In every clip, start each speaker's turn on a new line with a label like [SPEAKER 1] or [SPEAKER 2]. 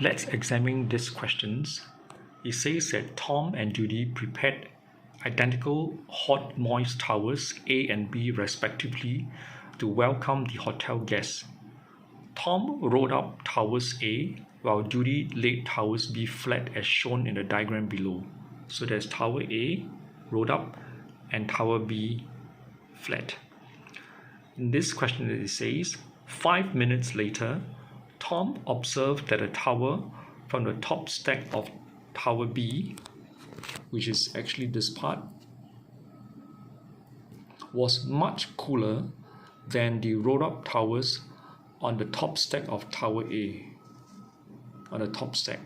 [SPEAKER 1] Let's examine these questions. It says that Tom and Judy prepared identical hot moist towels A and B respectively to welcome the hotel guests. Tom rolled up towels A while Judy laid towels B flat as shown in the diagram below. So there's towel A rolled up and towel B flat. In this question it says, 5 minutes later, Tom observed that a towel from the top stack of towel B, which is actually this part, was much cooler than the rolled up towels on the top stack of towel A. On the top stack.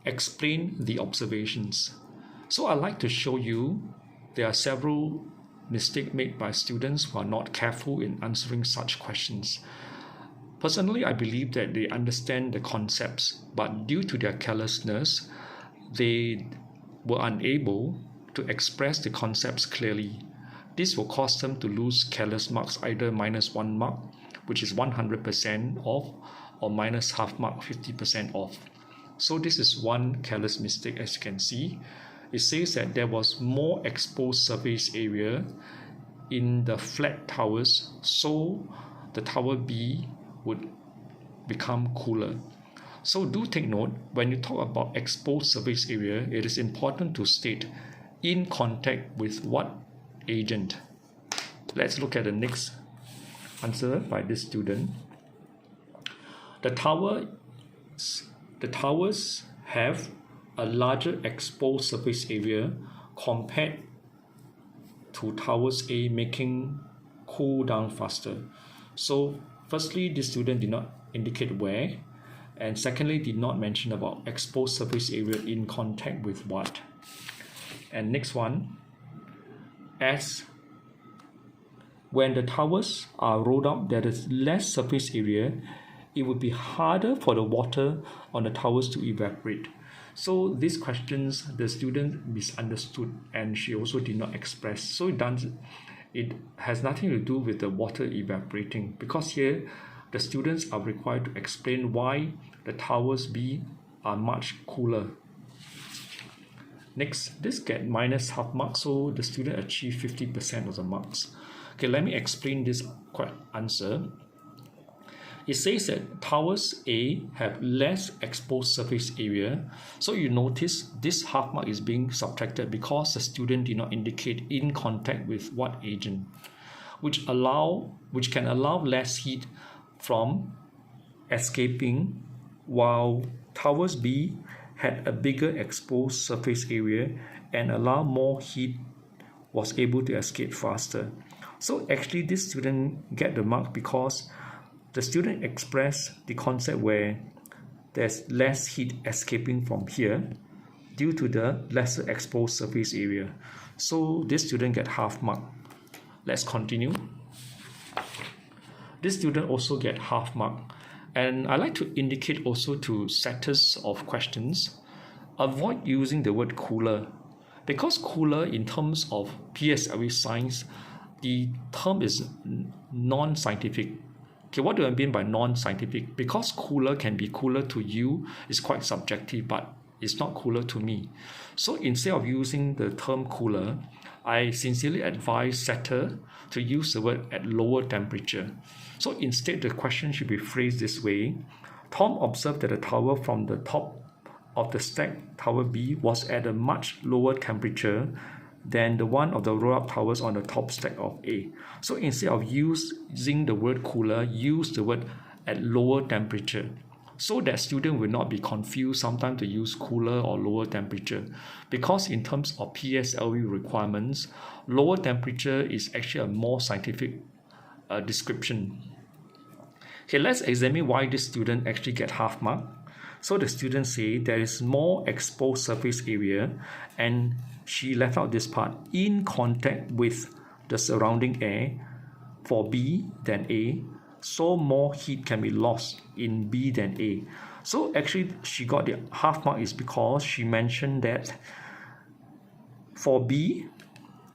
[SPEAKER 1] Explain the observations. So I'd like to show you there are several mistakes made by students who are not careful in answering such questions. Personally, I believe that they understand the concepts, but due to their carelessness, they were unable to express the concepts clearly. This will cause them to lose careless marks, either -1 mark, which is 100% off, or minus half mark, 50% off. So this is one careless mistake. As you can see, it says that there was more exposed surface area in the flat towers, so the towel B would become cooler. So do take note, when you talk about exposed surface area, it is important to state in contact with what agent. Let's look at the next answer by this student. The towers have a larger exposed surface area compared to towers A, making cool down faster. So firstly, this student did not indicate where, and secondly, did not mention about exposed surface area in contact with what. And next one, as when the towers are rolled up, there is less surface area, it would be harder for the water on the towers to evaporate. So these questions the student misunderstood, and she also did not express. So it has nothing to do with the water evaporating, because here the students are required to explain why the towers B are much cooler. Next, this get minus half mark, so the student achieved 50% of the marks. Okay, let me explain this answer. It says that towers A have less exposed surface area. So you notice this half mark is being subtracted because the student did not indicate in contact with what agent, which can allow less heat from escaping, while towers B had a bigger exposed surface area and allow more heat was able to escape faster. So actually this student get the mark because the student expressed the concept where there's less heat escaping from here due to the lesser exposed surface area. So this student get half mark. Let's continue. This student also get half mark. And I like to indicate also to setters of questions, avoid using the word cooler, because cooler in terms of PSLE science, the term is non-scientific. Okay, what do I mean by non-scientific? Because cooler can be cooler to you, it's quite subjective, but it's not cooler to me. So instead of using the term cooler, I sincerely advise setter to use the word at lower temperature. So instead, the question should be phrased this way. Tom observed that the towel from the top of the stack, towel B, was at a much lower temperature than the one of the roll-up towels on the top stack of A. So instead of using the word cooler, use the word at lower temperature, so that student will not be confused sometimes to use cooler or lower temperature, because in terms of PSLE requirements, lower temperature is actually a more scientific description. Okay, let's examine why this student actually get half mark. So the student say there is more exposed surface area, and she left out this part, in contact with the surrounding air for B than A, so more heat can be lost in B than A. So actually she got the half mark is because she mentioned that for B,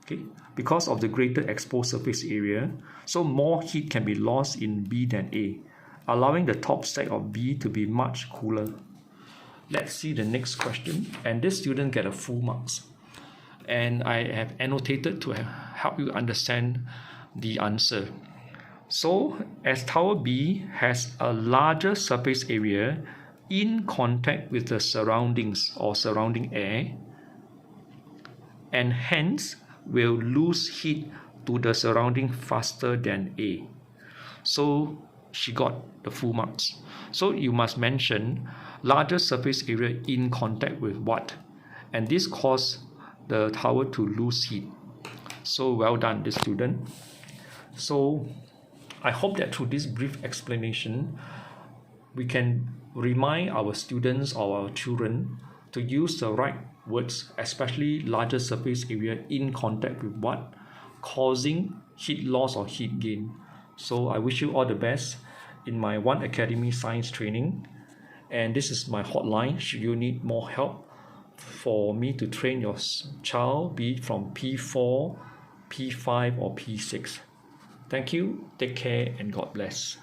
[SPEAKER 1] okay, because of the greater exposed surface area, so more heat can be lost in B than A. allowing the top stack of B to be much cooler. Let's see the next question, and this student get a full marks. And I have annotated to help you understand the answer. So, as tower B has a larger surface area in contact with the surroundings or surrounding air, and hence will lose heat to the surrounding faster than A. So she got the full marks. So you must mention larger surface area in contact with what? And this caused the tower to lose heat. So well done, this student. So I hope that through this brief explanation, we can remind our students or our children to use the right words, especially larger surface area in contact with what? Causing heat loss or heat gain. So I wish you all the best in my One Academy Science training. And this is my hotline should you need more help for me to train your child, be it from P4, P5 or P6. Thank you, take care, and God bless.